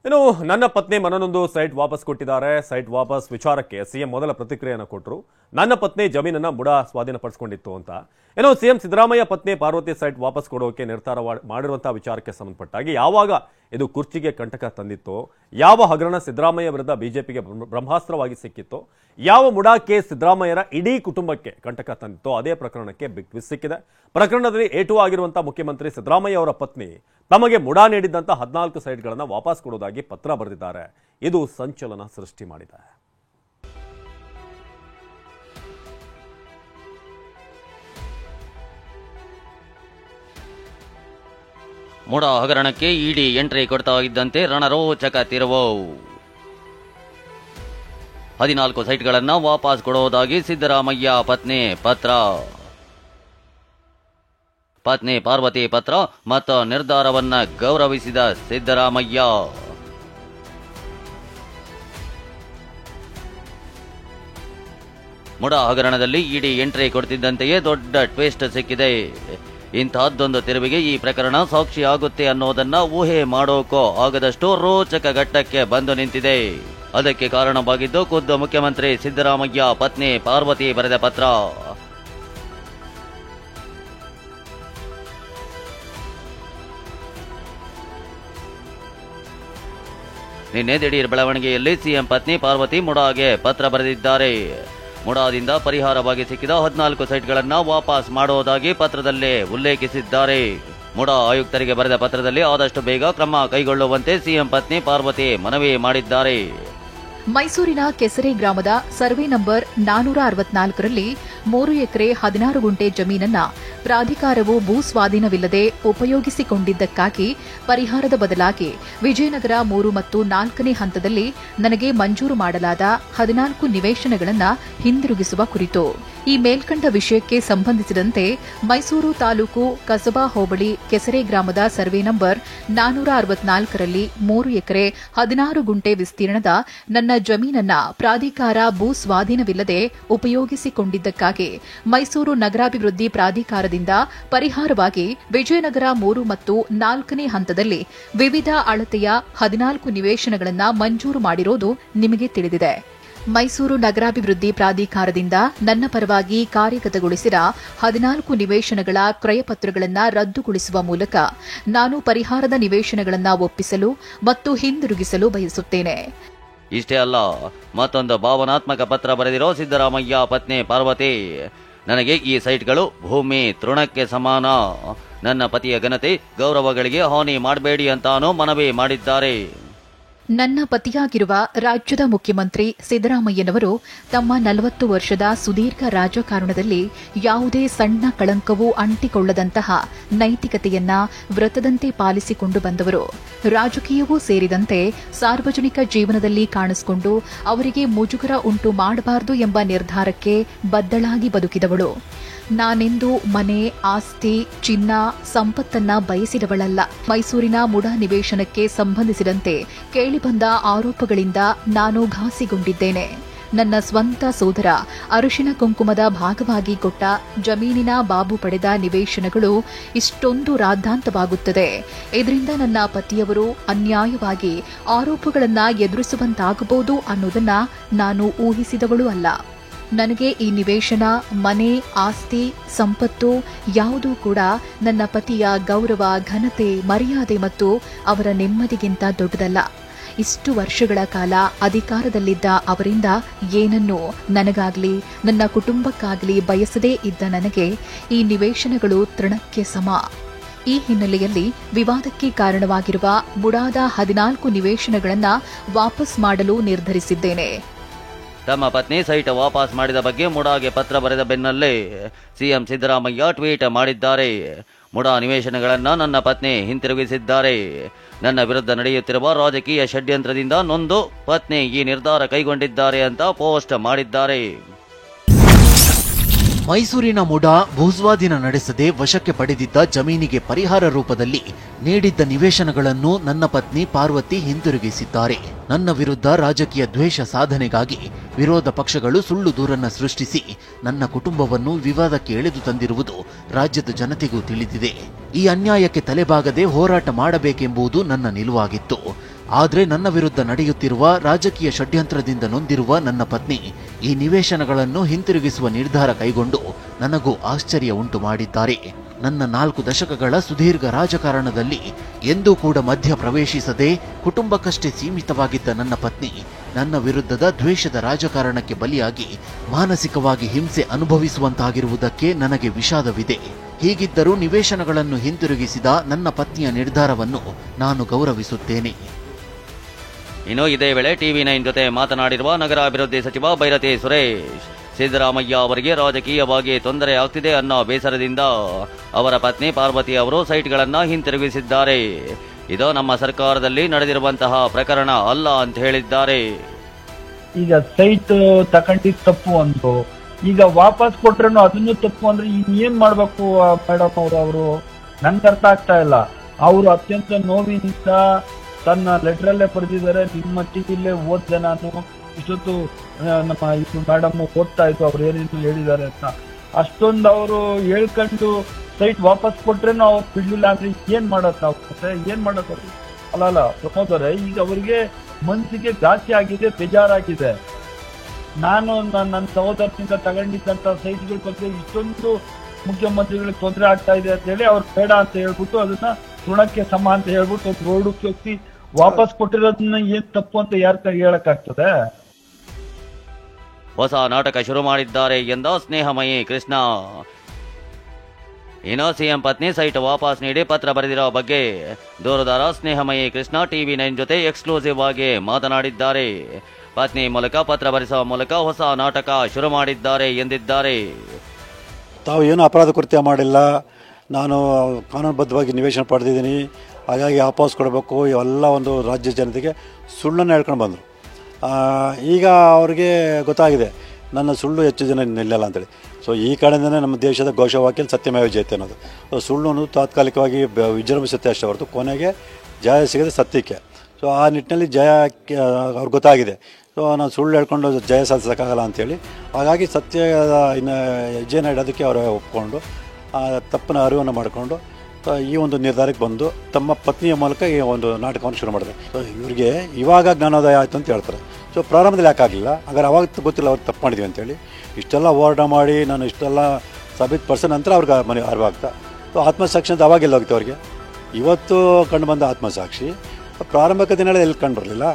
ಇನ್ನು ನನ್ನ ಪತ್ನಿ ಮನನೊಂದು ಸೈಟ್ ವಾಪಸ್ ಕೊಟ್ಟಿದ್ದಾರೆ. ಸೈಟ್ ವಾಪಸ್ ವಿಚಾರಕ್ಕೆ ಸಿಎಂ ಮೊದಲ ಪ್ರತಿಕ್ರಿಯೆಯನ್ನು ಕೊಟ್ಟರು. ನನ್ನ ಪತ್ನಿ ಜಮೀನನ್ನ ಮುಡಾ ಸ್ವಾಧೀನಪಡಿಸಿಕೊಂಡಿತ್ತು ಅಂತ. ಏನೋ ಸಿಎಂ ಸಿದ್ದರಾಮಯ್ಯ ಪತ್ನಿ ಪಾರ್ವತಿ ಸೈಟ್ ವಾಪಸ್ ಕೊಡೋಕೆ ನಿರ್ಧಾರ ಮಾಡಿರುವಂತಹ ವಿಚಾರಕ್ಕೆ ಸಂಬಂಧಪಟ್ಟಾಗಿ ಯಾವಾಗ ಇದು ಕುರ್ಚಿಗೆ ಕಂಟಕ ತಂದಿತ್ತು, ಯಾವ ಹಗರಣ ಸಿದ್ದರಾಮಯ್ಯ ವಿರುದ್ಧ ಬಿಜೆಪಿಗೆ ಬ್ರಹ್ಮಾಸ್ತ್ರವಾಗಿ ಸಿಕ್ಕಿತ್ತು, ಯಾವ ಮುಡಾ ಕೇಸ್ ಸಿದ್ದರಾಮಯ್ಯರ ಇಡೀ ಕುಟುಂಬಕ್ಕೆ ಕಂಟಕ ತಂದಿತ್ತೋ ಅದೇ ಪ್ರಕರಣಕ್ಕೆ ಬಿಗ್ ಟ್ವಿಸ್ಟ್ ಸಿಕ್ಕಿದೆ. ಪ್ರಕರಣದಲ್ಲಿ ಏಟು ಆಗಿರುವಂತಹ ಮುಖ್ಯಮಂತ್ರಿ ಸಿದ್ದರಾಮಯ್ಯ ಅವರ ಪತ್ನಿ ತಮಗೆ ಮುಡಾ ನೀಡಿದ್ದಂತ 14 ಸೈಟ್ಗಳನ್ನು ವಾಪಸ್ ಕೊಡುವುದಾಗಿ ಪತ್ರ ಬರೆದಿದ್ದಾರೆ. ಇದು ಸಂಚಲನ ಸೃಷ್ಟಿ ಮಾಡಿದೆ. ಮುಡಾ ಹಗರಣಕ್ಕೆ ಇಡಿ ಎಂಟ್ರಿ ಕೊಡ್ತಾ ಇದ್ದಂತೆ ರಣರೋಚಕ ತಿರುವು. 14 ಸೈಟ್ಗಳನ್ನು ವಾಪಸ್ ಕೊಡುವುದಾಗಿ ಸಿದ್ದರಾಮಯ್ಯ ಪತ್ನಿ ಪತ್ರ. ಪತ್ನಿ ಪಾರ್ವತಿ ಪತ್ರ ಮತ್ತು ನಿರ್ಧಾರವನ್ನ ಗೌರವಿಸಿದ ಸಿದ್ದರಾಮಯ್ಯ. ಮುಡಾ ಹಗರಣದಲ್ಲಿ ಇಡಿ ಎಂಟ್ರಿ ಕೊಡ್ತಿದ್ದಂತೆಯೇ ದೊಡ್ಡ ಟ್ವಿಸ್ಟ್ ಸಿಕ್ಕಿದೆ. ಇಂತಹದ್ದೊಂದು ತಿರುವಿಗೆ ಈ ಪ್ರಕರಣ ಸಾಕ್ಷಿಯಾಗುತ್ತೆ ಅನ್ನೋದನ್ನ ಊಹೆ ಮಾಡೋಕೋ ಆಗದಷ್ಟು ರೋಚಕ ಘಟ್ಟಕ್ಕೆ ಬಂದು ನಿಂತಿದೆ. ಅದಕ್ಕೆ ಕಾರಣವಾಗಿದ್ದು ಖುದ್ದು ಮುಖ್ಯಮಂತ್ರಿ ಸಿದ್ದರಾಮಯ್ಯ ಪತ್ನಿ ಪಾರ್ವತಿ ಬರೆದ ಪತ್ರ. ನಿನ್ನೆ ದಿಢೀರ್ ಬೆಳವಣಿಗೆಯಲ್ಲಿ ಸಿಎಂ ಪತ್ನಿ ಪಾರ್ವತಿ ಮುಡಾಗೆ ಪತ್ರ ಬರೆದಿದ್ದಾರೆ. ಮುಡಾದಿಂದ ಪರಿಹಾರವಾಗಿ ಸಿಕ್ಕಿದ 14 ಸೈಟ್ಗಳನ್ನು ವಾಪಸ್ ಮಾಡುವುದಾಗಿ ಪತ್ರದಲ್ಲಿ ಉಲ್ಲೇಖಿಸಿದ್ದಾರೆ. ಮುಡಾ ಆಯುಕ್ತರಿಗೆ ಬರೆದ ಪತ್ರದಲ್ಲಿ ಆದಷ್ಟು ಬೇಗ ಕ್ರಮ ಕೈಗೊಳ್ಳುವಂತೆ ಸಿಎಂ ಪತ್ನಿ ಪಾರ್ವತಿ ಮನವಿ ಮಾಡಿದ್ದಾರೆ. ಮೈಸೂರಿನ ಕೆಸರೆ ಗ್ರಾಮದ ಸರ್ವೆ ನಂಬರ್ 464ರಲ್ಲಿ 3 ಎಕರೆ 16 ಗುಂಟೆ ಜಮೀನನ್ನ ಪ್ರಾಧಿಕಾರವು ಭೂ ಸ್ವಾಧೀನವಿಲ್ಲದೆ ಉಪಯೋಗಿಸಿಕೊಂಡಿದ್ದಕ್ಕಾಗಿ ಪರಿಹಾರದ ಬದಲಾಗಿ ವಿಜಯನಗರ 3 ಮತ್ತು 4ನೇ ಹಂತದಲ್ಲಿ ನನಗೆ ಮಂಜೂರು ಮಾಡಲಾದ 14 ನಿವೇಶನಗಳನ್ನು ಹಿಂದಿರುಗಿಸುವ ಕುರಿತು ಈ ಮೇಲ್ಕಂಡ ವಿಷಯಕ್ಕೆ ಸಂಬಂಧಿಸಿದಂತೆ ಮೈಸೂರು ತಾಲೂಕು ಕಸಬಾ ಹೋಬಳಿ ಕೆಸರೆ ಗ್ರಾಮದ ಸರ್ವೆ ನಂಬರ್ 464ರಲ್ಲಿ 3 ಎಕರೆ 16 ಗುಂಟೆ ವಿಸ್ತೀರ್ಣದ ನನ್ನ ಜಮೀನನ್ನ ಪ್ರಾಧಿಕಾರ ಭೂ ಸ್ವಾಧೀನವಿಲ್ಲದೆ ಉಪಯೋಗಿಸಿಕೊಂಡಿದ್ದಕ್ಕಾಗಿ ಮೈಸೂರು ನಗರಾಭಿವೃದ್ಧಿ ಪ್ರಾಧಿಕಾರದಿಂದ ಪರಿಹಾರವಾಗಿ ವಿಜಯನಗರ 3 ಮತ್ತು 4ನೇ ಹಂತದಲ್ಲಿ ವಿವಿಧ ಅಳತೆಯ 14 ನಿವೇಶನಗಳನ್ನು ಮಂಜೂರು ಮಾಡಿರೋದು ನಿಮಗೆ ತಿಳಿದಿದೆ. ಮೈಸೂರು ನಗರಾಭಿವೃದ್ಧಿ ಪ್ರಾಧಿಕಾರದಿಂದ ನನ್ನ ಪರವಾಗಿ ಕಾರ್ಯಗತಗೊಳಿಸಿದ 14 ನಿವೇಶನಗಳ ಕ್ರಯಪತ್ರಗಳನ್ನು ರದ್ದುಗೊಳಿಸುವ ಮೂಲಕ ನಾನು ಪರಿಹಾರದ ನಿವೇಶನಗಳನ್ನು ಒಪ್ಪಿಸಲು ಮತ್ತು ಹಿಂದಿರುಗಿಸಲು ಬಯಸುತ್ತೇನೆ. ಇಷ್ಟೇ ಅಲ್ಲ, ಮತ್ತೊಂದು ಭಾವನಾತ್ಮಕ ಪತ್ರ ಬರೆದಿರೋ ಸಿದ್ದರಾಮಯ್ಯ ಪತ್ನಿ ಪಾರ್ವತಿ, ನನಗೆ ಈ ಸೈಟ್ಗಳು ಭೂಮಿ ತೃಣಕ್ಕೆ ಸಮಾನ. ನನ್ನ ಪತಿಯ ಘನತೆ ಗೌರವಗಳಿಗೆ ಹಾನಿ ಮಾಡಬೇಡಿ ಅಂತಾನೂ ಮನವಿ ಮಾಡಿದ್ದಾರೆ. ನನ್ನ ಪತಿಯಾಗಿರುವ ರಾಜ್ಯದ ಮುಖ್ಯಮಂತ್ರಿ ಸಿದ್ದರಾಮಯ್ಯನವರು ತಮ್ಮ 40 ವರ್ಷದ ಸುದೀರ್ಘ ರಾಜಕಾರಣದಲ್ಲಿ ಯಾವುದೇ ಸಣ್ಣ ಕಳಂಕವೂ ಅಂಟಿಕೊಳ್ಳದಂತಹ ನೈತಿಕತೆಯನ್ನ ವ್ರತದಂತೆ ಪಾಲಿಸಿಕೊಂಡು ಬಂದವರು. ರಾಜಕೀಯವೂ ಸೇರಿದಂತೆ ಸಾರ್ವಜನಿಕ ಜೀವನದಲ್ಲಿ ಕಾಣಿಸಿಕೊಂಡು ಅವರಿಗೆ ಮುಜುಗರ ಉಂಟು ಮಾಡಬಾರದು ಎಂಬ ನಿರ್ಧಾರಕ್ಕೆ ಬದ್ಧಳಾಗಿ ಬದುಕಿದವಳು. ನಾನೆಂದು ಮನೆ, ಆಸ್ತಿ, ಚಿನ್ನ, ಸಂಪತ್ತನ್ನ ಬಯಸಿದವಳಲ್ಲ. ಮೈಸೂರಿನ ಮುಡಾ ನಿವೇಶನಕ್ಕೆ ಸಂಬಂಧಿಸಿದಂತೆ ಕೇಳಿಬಂದ ಆರೋಪಗಳಿಂದ ನಾನು ಘಾಸಿಗೊಂಡಿದ್ದೇನೆ. ನನ್ನ ಸ್ವಂತ ಸೋದರ ಅರಿಶಿನ ಕುಂಕುಮದ ಭಾಗವಾಗಿ ಕೊಟ್ಟ ಜಮೀನಿನ ಬಾಬು ಪಡೆದ ನಿವೇಶನಗಳು ಇಷ್ಟೊಂದು ರಾದ್ಧಾಂತವಾಗುತ್ತದೆ. ಇದರಿಂದ ನನ್ನ ಪತಿಯವರು ಅನ್ಯಾಯವಾಗಿ ಆರೋಪಗಳನ್ನು ಎದುರಿಸುವಂತಾಗಬಹುದು ಅನ್ನೋದನ್ನ ನಾನು ಊಹಿಸಿದವಳೂ ಅಲ್ಲ. ನನಗೆ ಈ ನಿವೇಶನ, ಮನೆ, ಆಸ್ತಿ, ಸಂಪತ್ತು ಯಾವುದೂ ಕೂಡ ನನ್ನ ಪತಿಯ ಗೌರವ, ಘನತೆ, ಮರ್ಯಾದೆ ಮತ್ತು ಅವರ ನೆಮ್ಮದಿಗಿಂತ ದೊಡ್ಡದಲ್ಲ. ಇಷ್ಟು ವರ್ಷಗಳ ಕಾಲ ಅಧಿಕಾರದಲ್ಲಿದ್ದ ಅವರಿಂದ ಏನನ್ನೂ ನನಗಾಗಲಿ ನನ್ನ ಕುಟುಂಬಕ್ಕಾಗಲಿ ಬಯಸದೇ ಇದ್ದ ನನಗೆ ಈ ನಿವೇಶನಗಳು ತೃಣಕ್ಕೆ ಸಮ. ಈ ಹಿನ್ನೆಲೆಯಲ್ಲಿ ವಿವಾದಕ್ಕೆ ಕಾರಣವಾಗಿರುವ ಮುಡಾದ 14 ನಿವೇಶನಗಳನ್ನು ವಾಪಸ್ ಮಾಡಲು ನಿರ್ಧರಿಸಿದ್ದೇನೆ. ತಮ್ಮ ಪತ್ನಿ ಸೈಟ್ ವಾಪಸ್ ಮಾಡಿದ ಬಗ್ಗೆ ಮುಡಾಗೆ ಪತ್ರ ಬರೆದ ಬೆನ್ನಲ್ಲೇ ಸಿಎಂ ಸಿದ್ದರಾಮಯ್ಯ ಟ್ವೀಟ್ ಮಾಡಿದ್ದಾರೆ. ಮುಡಾ ನಿವೇಶನಗಳನ್ನು ನನ್ನ ಪತ್ನಿ ಹಿಂತಿರುಗಿಸಿದ್ದಾರೆ. ನನ್ನ ವಿರುದ್ಧ ನಡೆಯುತ್ತಿರುವ ರಾಜಕೀಯ ಷಡ್ಯಂತ್ರದಿಂದ ನೊಂದು ಪತ್ನಿ ಈ ನಿರ್ಧಾರ ಕೈಗೊಂಡಿದ್ದಾರೆ ಅಂತ ಪೋಸ್ಟ್ ಮಾಡಿದ್ದಾರೆ. ಮೈಸೂರಿನ ಮುಡಾ ಭೂಸ್ವಾಧೀನ ನಡೆಸದೆ ವಶಕ್ಕೆ ಪಡೆದಿದ್ದ ಜಮೀನಿಗೆ ಪರಿಹಾರ ರೂಪದಲ್ಲಿ ನೀಡಿದ್ದ ನಿವೇಶನಗಳನ್ನು ನನ್ನ ಪತ್ನಿ ಪಾರ್ವತಿ ಹಿಂತಿರುಗಿಸಿದ್ದಾರೆ. ನನ್ನ ವಿರುದ್ಧ ರಾಜಕೀಯ ದ್ವೇಷ ಸಾಧನೆಗಾಗಿ ವಿರೋಧ ಪಕ್ಷಗಳು ಸುಳ್ಳು ದೂರನ್ನ ಸೃಷ್ಟಿಸಿ ನನ್ನ ಕುಟುಂಬವನ್ನು ವಿವಾದಕ್ಕೆ ಎಳೆದು ತಂದಿರುವುದು ರಾಜ್ಯದ ಜನತೆಗೂ ತಿಳಿದಿದೆ. ಈ ಅನ್ಯಾಯಕ್ಕೆ ತಲೆಬಾಗದೆ ಹೋರಾಟ ಮಾಡಬೇಕೆಂಬುದು ನನ್ನ ನಿಲುವಾಗಿತ್ತು. ಆದ್ರೆ ನನ್ನ ವಿರುದ್ಧ ನಡೆಯುತ್ತಿರುವ ರಾಜಕೀಯ ಷಡ್ಯಂತ್ರದಿಂದ ನೊಂದಿರುವ ನನ್ನ ಪತ್ನಿ ಈ ನಿವೇಶನಗಳನ್ನು ಹಿಂತಿರುಗಿಸುವ ನಿರ್ಧಾರ ಕೈಗೊಂಡು ನನಗೂ ಆಶ್ಚರ್ಯ ಉಂಟು ಮಾಡಿದ್ದಾರೆ. ನನ್ನ 4 ದಶಕಗಳ ಸುದೀರ್ಘ ರಾಜಕಾರಣದಲ್ಲಿ ಎಂದೂ ಕೂಡ ಮಧ್ಯ ಪ್ರವೇಶಿಸದೆ ಕುಟುಂಬಕ್ಕಷ್ಟೇ ಸೀಮಿತವಾಗಿದ್ದ ನನ್ನ ಪತ್ನಿ ನನ್ನ ವಿರುದ್ಧದ ದ್ವೇಷದ ರಾಜಕಾರಣಕ್ಕೆ ಬಲಿಯಾಗಿ ಮಾನಸಿಕವಾಗಿ ಹಿಂಸೆ ಅನುಭವಿಸುವಂತಾಗಿರುವುದಕ್ಕೆ ನನಗೆ ವಿಷಾದವಿದೆ. ಹೀಗಿದ್ದರೂ ನಿವೇಶನಗಳನ್ನು ಹಿಂತಿರುಗಿಸಿದ ನನ್ನ ಪತ್ನಿಯ ನಿರ್ಧಾರವನ್ನು ನಾನು ಗೌರವಿಸುತ್ತೇನೆ. ಇನ್ನು ಇದೇ ವೇಳೆ TV9 ಜೊತೆ ಮಾತನಾಡಿರುವ ನಗರಾಭಿವೃದ್ಧಿ ಸಚಿವ ಬೈರತಿ ಸುರೇಶ್, ಸಿದ್ದರಾಮಯ್ಯ ಅವರಿಗೆ ರಾಜಕೀಯವಾಗಿ ತೊಂದರೆ ಆಗ್ತಿದೆ ಅನ್ನೋ ಬೇಸರದಿಂದ ಅವರ ಪತ್ನಿ ಪಾರ್ವತಿ ಅವರು ಸೈಟ್ಗಳನ್ನ ಹಿಂತಿರುಗಿಸಿದ್ದಾರೆ. ಇದು ನಮ್ಮ ಸರ್ಕಾರದಲ್ಲಿ ನಡೆದಿರುವಂತಹ ಪ್ರಕರಣ ಅಲ್ಲ ಅಂತ ಹೇಳಿದ್ದಾರೆ. ಈಗ ಸೈಟ್ ತಗೊಂಡಿದ್ ತಪ್ಪು ಅಂದ್ರು, ಈಗ ವಾಪಸ್ ಕೊಟ್ರೇನು ಅದನ್ನು ತಪ್ಪು ಅಂದ್ರೆ ಈಗ ಏನ್ ಮಾಡ್ಬೇಕು ಮೇಡಮ್ ಅವರು ನನ್ಗೆ ಅರ್ಥ ಆಗ್ತಾ ಇಲ್ಲ. ಅವರು ಅತ್ಯಂತ ನೋವಿನಿಂದ ತನ್ನ ಲೆಟರಲ್ಲೇ ಬರೆದಿದ್ದಾರೆ. ನಿಮ್ಮ ಟಿವಿಲೇ ಓದ್ದೆ ನಾನು, ಇಷ್ಟೊತ್ತು ನಮ್ಮ ಇದು ಮೇಡಮ್ ಓದ್ತಾ ಇತ್ತು ಅವ್ರು ಏನೇನು ಹೇಳಿದ್ದಾರೆ ಅಂತ. ಅಷ್ಟೊಂದು ಅವರು ಹೇಳ್ಕೊಂಡು ಸೈಟ್ ವಾಪಸ್ ಕೊಟ್ರೇನು ಅವ್ರು ಬಿಡ್ಲಿಲ್ಲ ಅಂದ್ರೆ ಏನ್ ಮಾಡಕ್ ನಾವು ಏನ್ ಮಾಡಕ್ ಅಲ್ಲ ಪ್ರಮೋದರೇ, ಈಗ ಅವರಿಗೆ ಮನಸ್ಸಿಗೆ ಘಾಸಿ ಆಗಿದೆ, ಬೇಜಾರಾಗಿದೆ. ನಾನು ನನ್ನ ಸಹೋದರನಿಂದ ತಗೊಂಡಿದ್ದಂತ ಸೈಟ್ಗಳ ಬಗ್ಗೆ ಇಷ್ಟೊಂದು ಮುಖ್ಯಮಂತ್ರಿಗಳಿಗೆ ತೊಂದರೆ ಆಗ್ತಾ ಇದೆ ಅಂತ ಹೇಳಿ ಅವ್ರು ಬೇಡ ಅಂತ ಹೇಳ್ಬಿಟ್ಟು ಅದನ್ನ ಋಣಕ್ಕೆ ಸಮ ಅಂತ ಹೇಳ್ಬಿಟ್ಟು ಒಂದು ರೋಡಕ್ಕೆ ಹೋಗಿ ವಾಪಸ್ ಕೊಟ್ಟಿರೋದನ್ನ ಏನ್ ತಪ್ಪು ಅಂತ ಯಾರ ಹೇಳಕ್ ಆಗ್ತದೆ? ಹೊಸ ನಾಟಕ ಶುರು ಮಾಡಿದ್ದಾರೆ ಎಂದ ಸ್ನೇಹಮಯಿ ಕೃಷ್ಣ. ಇನ್ನು ಸಿಎಂ ಪತ್ನಿ ಸೈಟ್ ವಾಪಸ್ ನೀಡಿ ಪತ್ರ ಬರೆದಿರೋ ಬಗ್ಗೆ ದೂರುದಾರ ಸ್ನೇಹಮಯಿ ಕೃಷ್ಣ TV9 ಜೊತೆ ಎಕ್ಸ್ಕ್ಲೂಸಿವ್ ಆಗಿ ಮಾತನಾಡಿದ್ದಾರೆ. ಪತ್ನಿ ಮೂಲಕ ಪತ್ರ ಬರೆಸುವ ಮೂಲಕ ಹೊಸ ನಾಟಕ ಶುರು ಮಾಡಿದ್ದಾರೆ ಎಂದಿದ್ದಾರೆ. ತಾವು ಏನು ಅಪರಾಧ ಕೃತ್ಯ ಮಾಡಿಲ್ಲ, ನಾನು ಕಾನೂನುಬದ್ಧವಾಗಿ ನಿವೇಶನ ಪಡೆದಿದ್ದೀನಿ, ಹಾಗಾಗಿ ವಾಪಸ್ ಕೊಡಬೇಕು, ಇವೆಲ್ಲ ಒಂದು ರಾಜ್ಯ ಜನತೆಗೆ ಸುಳ್ಳನ್ನು ಹೇಳ್ಕೊಂಡು ಬಂದರು. ಈಗ ಅವ್ರಿಗೆ ಗೊತ್ತಾಗಿದೆ ನನ್ನ ಸುಳ್ಳು ಹೆಚ್ಚು ಜನ ನಿಲ್ಲಲ್ಲ ಅಂತೇಳಿ. ಸೊ ಈ ಕಡೆಯಿಂದನೇ ನಮ್ಮ ದೇಶದ ಘೋಷವಾಕ್ಯ ಸತ್ಯಮೇವ ಜಯತೆ ಅನ್ನೋದು. ಸುಳ್ಳು ಅನ್ನೋದು ತಾತ್ಕಾಲಿಕವಾಗಿ ವಿಜೃಂಭಿಸುತ್ತೆ ಅಷ್ಟೇ ಹೊರತು ಕೊನೆಗೆ ಜಯ ಸಿಗದೆ ಸತ್ಯಕ್ಕೆ. ಸೊ ಆ ನಿಟ್ಟಿನಲ್ಲಿ ಜಯ ಅವ್ರಿಗೆ ಗೊತ್ತಾಗಿದೆ. ಸೊ ನಾನು ಸುಳ್ಳು ಹೇಳ್ಕೊಂಡು ಜಯ ಸಾಧಿಸೋಕ್ಕಾಗಲ್ಲ ಅಂಥೇಳಿ, ಹಾಗಾಗಿ ಸತ್ಯದ ಇನ್ನು ಹೆಜ್ಜೆನ ಇಡೋದಕ್ಕೆ ಅವರು ಒಪ್ಕೊಂಡು ತಪ್ಪನ ಅರಿವನ್ನು ಮಾಡಿಕೊಂಡು ಈ ಒಂದು ನಿರ್ಧಾರಕ್ಕೆ ಬಂದು ತಮ್ಮ ಪತ್ನಿಯ ಮೂಲಕ ಈ ಒಂದು ನಾಟಕವನ್ನು ಶುರು ಮಾಡಿದೆ. ಸೊ ಇವರಿಗೆ ಇವಾಗ ಜ್ಞಾನೋದಯ ಆಯಿತು ಅಂತ ಹೇಳ್ತಾರೆ. ಸೊ ಪ್ರಾರಂಭದಲ್ಲಿ ಯಾಕಾಗಲಿಲ್ಲ, ಹಾಗಾದ್ರೆ ಅವಾಗ ಗೊತ್ತಿಲ್ಲ ಅವ್ರು ತಪ್ಪು ಮಾಡಿದ್ವಿ ಅಂತೇಳಿ. ಇಷ್ಟೆಲ್ಲ ಹೋರಾಟ ಮಾಡಿ ನಾನು ಇಷ್ಟೆಲ್ಲ ಸಾಬೀತುಪಡಿಸೋ ನಂತರ ಅವ್ರಿಗೆ ಮನೆ ಅರಿವಾಗ್ತಾ. ಸೊ ಆತ್ಮಸಾಕ್ಷಿ ಅಂತ ಅವಾಗೆಲ್ಲ ಹೋಗ್ತು ಅವ್ರಿಗೆ. ಇವತ್ತು ಕಂಡು ಬಂದ ಆತ್ಮಸಾಕ್ಷಿ ಪ್ರಾರಂಭಿಕ ದಿನಗಳಲ್ಲಿ ಎಲ್ಲಿ ಕಂಡು ಬರಲಿಲ್ಲ,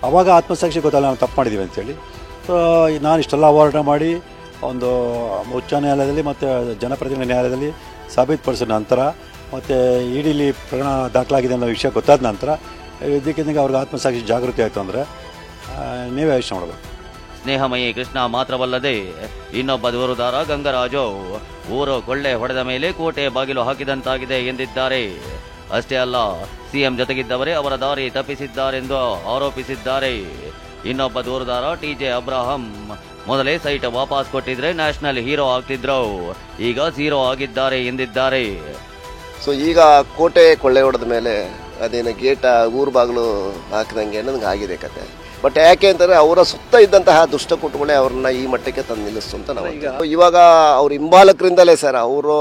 ಆವಾಗ ಆತ್ಮಸಾಕ್ಷಿ ಗೊತ್ತಲ್ಲ ನಾವು ತಪ್ಪು ಮಾಡಿದ್ದೀವಿ ಅಂತೇಳಿ. ಸೊ ನಾನು ಇಷ್ಟೆಲ್ಲ ಹೋರಾಟ ಮಾಡಿ ಒಂದು ಉಚ್ಚ ನ್ಯಾಯಾಲಯದಲ್ಲಿ ಮತ್ತು ಜನಪ್ರತಿನಿಧಿ ನ್ಯಾಯಾಲಯದಲ್ಲಿ ಸಾಬೀತುಪಡಿಸಿದ ನಂತರ ಮತ್ತು ಇಡಿಲಿ ಪ್ರಕರಣ ದಾಖಲಾಗಿದೆ ಅನ್ನೋ ವಿಷಯ ಗೊತ್ತಾದ ನಂತರ ಇದಕ್ಕಿಂತ ಅವ್ರಿಗೆ ಆತ್ಮಸಾಕ್ಷಿ ಜಾಗೃತಿ ಆಯಿತು ಅಂದರೆ ನೀವೇ ಯೋಚನೆ ಮಾಡಬೇಕು. ಸ್ನೇಹಮಯಿ ಕೃಷ್ಣ ಮಾತ್ರವಲ್ಲದೆ ಇನ್ನೊಬ್ಬ ದೂರುದಾರ ಗಂಗರಾಜು ಊರು ಕೊಳ್ಳೆ ಹೊಡೆದ ಮೇಲೆ ಕೋಟೆ ಬಾಗಿಲು ಹಾಕಿದಂತಾಗಿದೆ ಎಂದಿದ್ದಾರೆ. ಅಷ್ಟೇ ಅಲ್ಲ, ಸಿಎಂ ಜೊತೆಗಿದ್ದವರೇ ಅವರ ದಾರಿ ತಪ್ಪಿಸಿದ್ದಾರೆಂದು ಆರೋಪಿಸಿದ್ದಾರೆ. ಇನ್ನೊಬ್ಬ ದೂರುದಾರ TJ ಅಬ್ರಾಹಂ ಮೊದಲೇ ಸೈಟ್ ವಾಪಸ್ ಕೊಟ್ಟಿದ್ರೆ ನ್ಯಾಷನಲ್ ಹೀರೋ ಆಗ್ತಿದ್ರು, ಈಗ ಝೀರೋ ಆಗಿದ್ದಾರೆ ಎಂದಿದ್ದಾರೆ. ಸೊ ಈಗ ಕೋಟೆ ಕೊಳ್ಳೆ ಹೊಡೆದ ಮೇಲೆ ಅದೇನು ಗೇಟ ಊರು ಬಾಗಿಲು ಹಾಕಿದಂಗೆ ಅನ್ನೋದು ಆಗಿದೆ ಕತೆ. ಬಟ್ ಯಾಕೆ ಅಂತಂದ್ರೆ ಅವರ ಸುತ್ತ ಇದ್ದಂತಹ ದುಷ್ಟಕೂಟಗಳೇ ಅವ್ರನ್ನ ಈ ಮಟ್ಟಕ್ಕೆ ತಂದು ನಿಲ್ಲಿಸ್ತು ಅಂತ ನಾವು ಇವಾಗ ಅವ್ರ ಹಿಂಬಾಲಕರಿಂದಲೇ ಸರ್. ಅವರು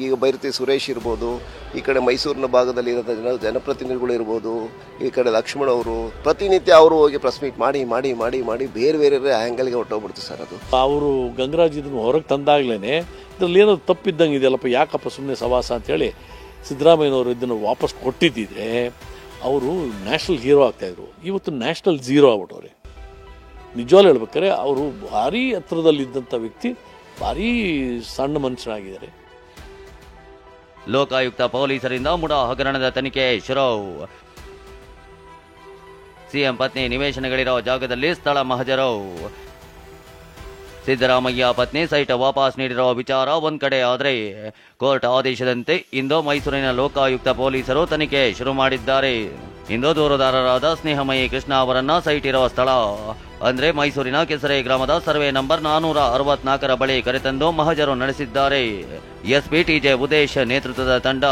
ಈಗ ಬೈರತಿ ಸುರೇಶ್ ಇರ್ಬೋದು, ಈ ಕಡೆ ಮೈಸೂರಿನ ಭಾಗದಲ್ಲಿ ಇರೋ ಜನಪ್ರತಿನಿಧಿಗಳು ಇರ್ಬೋದು, ಈ ಕಡೆ ಲಕ್ಷ್ಮಣ್ ಅವರು ಪ್ರತಿನಿತ್ಯ ಅವರು ಹೋಗಿ ಪ್ರೆಸ್ ಮೀಟ್ ಮಾಡಿ ಮಾಡಿ ಮಾಡಿ ಮಾಡಿ ಬೇರೆ ಬೇರೆ ಆ್ಯಂಗಲ್ಗೆ ಹೊಟ್ಟೋಗ್ಬಿಡ್ತು ಸರ್. ಅದು ಅವರು ಗಂಗರಾಜ್ ಇದನ್ನು ಹೊರಗೆ ತಂದಾಗ್ಲೇ ಇದರಲ್ಲಿ ಏನೋ ತಪ್ಪಿದ್ದಂಗೆ ಇದೆಯಲ್ಲಪ್ಪ, ಯಾಕಪ್ಪ ಸುಮ್ಮನೆ ಸವಾಸ ಅಂತೇಳಿ ಸಿದ್ದರಾಮಯ್ಯನವರು ಇದನ್ನು ವಾಪಸ್ ಕೊಟ್ಟಿದ್ದಿದ್ರೆ ಅವರು ನ್ಯಾಷನಲ್ ಹೀರೋ ಆಗ್ತಾಯಿದ್ರು. ಇವತ್ತು ನ್ಯಾಷನಲ್ ಝೀರೋ ಆಗ್ಬಿಟ್ಟವ್ರೆ. ನಿಜವಾಗ್ಲೂ ಹೇಳ್ಬೇಕಾದ್ರೆ ಅವರು ಭಾರೀ ಹತ್ರದಲ್ಲಿದ್ದಂಥ ವ್ಯಕ್ತಿ ಭಾರೀ ಸಣ್ಣ ಮನುಷ್ಯನಾಗಿದ್ದಾರೆ. ಲೋಕಾಯುಕ್ತ ಪೊಲೀಸರಿಂದ ಮುಡಾ ಹಗರಣದ ತನಿಖೆ ಶುರು. ಸಿಎಂ ಪತ್ನಿ ನಿವೇಶನಗಳಿರೋ ಜಾಗದಲ್ಲಿ ಸ್ಥಳ ಮಹಜರು. ಸಿದ್ದರಾಮಯ್ಯ ಪತ್ನಿ ಸೈಟ್ ವಾಪಸ್ ನೀಡಿರೋ ವಿಚಾರ ಒಂದ್ ಕಡೆ ಆದರೆ ಕೋರ್ಟ್ ಆದೇಶದಂತೆ ಇಂದು ಮೈಸೂರಿನ ಲೋಕಾಯುಕ್ತ ಪೊಲೀಸರು ತನಿಖೆ ಶುರು ಮಾಡಿದ್ದಾರೆ. ಇಂದು ದೂರುದಾರರಾದ ಸ್ನೇಹಮಯಿ ಕೃಷ್ಣ ಅವರನ್ನ ಸೈಟ್ ಇರೋ ಸ್ಥಳ ಅಂದ್ರೆ ಮೈಸೂರಿನ ಕೆಸರೆ ಗ್ರಾಮದ ಸರ್ವೆ ನಂಬರ್ 464 ಬಳಿ ಕರೆತಂದು ಮಹಜರು ನಡೆಸಿದ್ದಾರೆ. ಎಸ್ಪಿ TJ ಉದೇಶ್ ನೇತೃತ್ವದ ತಂಡ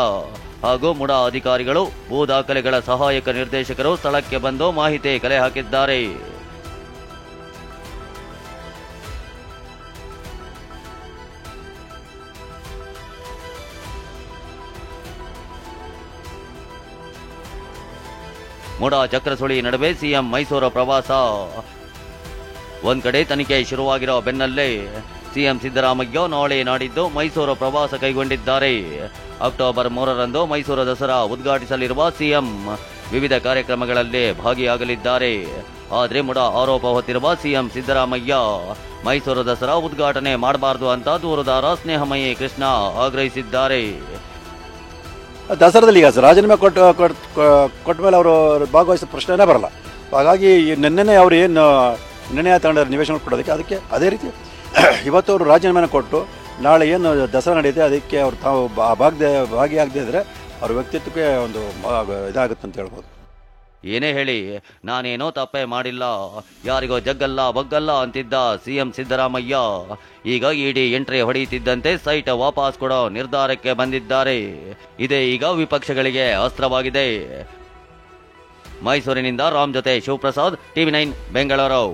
ಹಾಗೂ ಮುಡಾ ಅಧಿಕಾರಿಗಳು ಭೂ ದಾಖಲೆಗಳ ಸಹಾಯಕ ನಿರ್ದೇಶಕರು ಸ್ಥಳಕ್ಕೆ ಬಂದು ಮಾಹಿತಿ ಕಲೆ ಹಾಕಿದ್ದಾರೆ. ಮುಡಾ ಚಕ್ರಸುಳಿ ನಡುವೆ ಸಿಎಂ ಮೈಸೂರು ಪ್ರವಾಸ. ಒಂದ್ ಕಡೆ ತನಿಖೆ ಶುರುವಾಗಿರೋ ಬೆನ್ನಲ್ಲೇ ಸಿಎಂ ಸಿದ್ದರಾಮಯ್ಯ ನಾಳೆ ನಾಡಿದ್ದು ಮೈಸೂರು ಪ್ರವಾಸ ಕೈಗೊಂಡಿದ್ದಾರೆ. ಅಕ್ಟೋಬರ್ 3ರಂದು ಮೈಸೂರು ದಸರಾ ಉದ್ಘಾಟಿಸಲಿರುವ ಸಿಎಂ ವಿವಿಧ ಕಾರ್ಯಕ್ರಮಗಳಲ್ಲಿ ಭಾಗಿಯಾಗಲಿದ್ದಾರೆ. ಆದರೆ ಮುಡಾ ಆರೋಪ ಹೊತ್ತಿರುವ ಸಿಎಂ ಸಿದ್ದರಾಮಯ್ಯ ಮೈಸೂರು ದಸರಾ ಉದ್ಘಾಟನೆ ಮಾಡಬಾರದು ಅಂತ ದೂರುದಾರ ಸ್ನೇಹಮಯಿ ಕೃಷ್ಣ ಆಗ್ರಹಿಸಿದ್ದಾರೆ. ದಸರಾದಲ್ಲಿ ಈಗ ರಾಜೀನಾಮೆ ಕೊಟ್ಟ ಮೇಲೆ ಅವರು ಭಾಗವಹಿಸೋ ಪ್ರಶ್ನೆನೇ ಬರಲ್ಲ. ಹಾಗಾಗಿ ನಿನ್ನೆ ಅವರು ಏನು ನಿರ್ಣಯ ತಗೊಂಡ ನಿವೇಶನ ಕೊಡೋದಕ್ಕೆ ಅದಕ್ಕೆ ಅದೇ ರೀತಿ ಇವತ್ತು ಅವರು ರಾಜೀನಾಮೆನ ಕೊಟ್ಟು ನಾಳೆ ಏನು ದಸರಾ ನಡೆಯುತ್ತೆ ಅದಕ್ಕೆ ಅವರು ತಾವು ಭಾಗಿಯಾಗದೇ ಇದ್ರೆ ಅವ್ರ ವ್ಯಕ್ತಿತ್ವಕ್ಕೆ ಒಂದು ಇದಾಗುತ್ತೆ ಅಂತ ಹೇಳ್ಬೋದು. ಏನೇ ಹೇಳಿ ನಾನೇನೋ ತಪ್ಪೇ ಮಾಡಿಲ್ಲ, ಯಾರಿಗೋ ಜಗ್ಗಲ್ಲ ಬಗ್ಗಲ್ಲ ಅಂತಿದ್ದ ಸಿಎಂ ಸಿದ್ದರಾಮಯ್ಯ ಈಗ ಇಡಿ ಎಂಟ್ರಿ ಹೊಡೆಯುತ್ತಿದ್ದಂತೆ ಸೈಟ್ ವಾಪಸ್ ಕೊಡೋ ನಿರ್ಧಾರಕ್ಕೆ ಬಂದಿದ್ದಾರೆ. ಇದೇ ಈಗ ವಿಪಕ್ಷಗಳಿಗೆ ಅಸ್ತ್ರವಾಗಿದೆ. ಮೈಸೂರಿನಿಂದ ರಾಮ್ ಜೊತೆ ಶಿವಪ್ರಸಾದ್, TV9 ಬೆಂಗಳೂರು.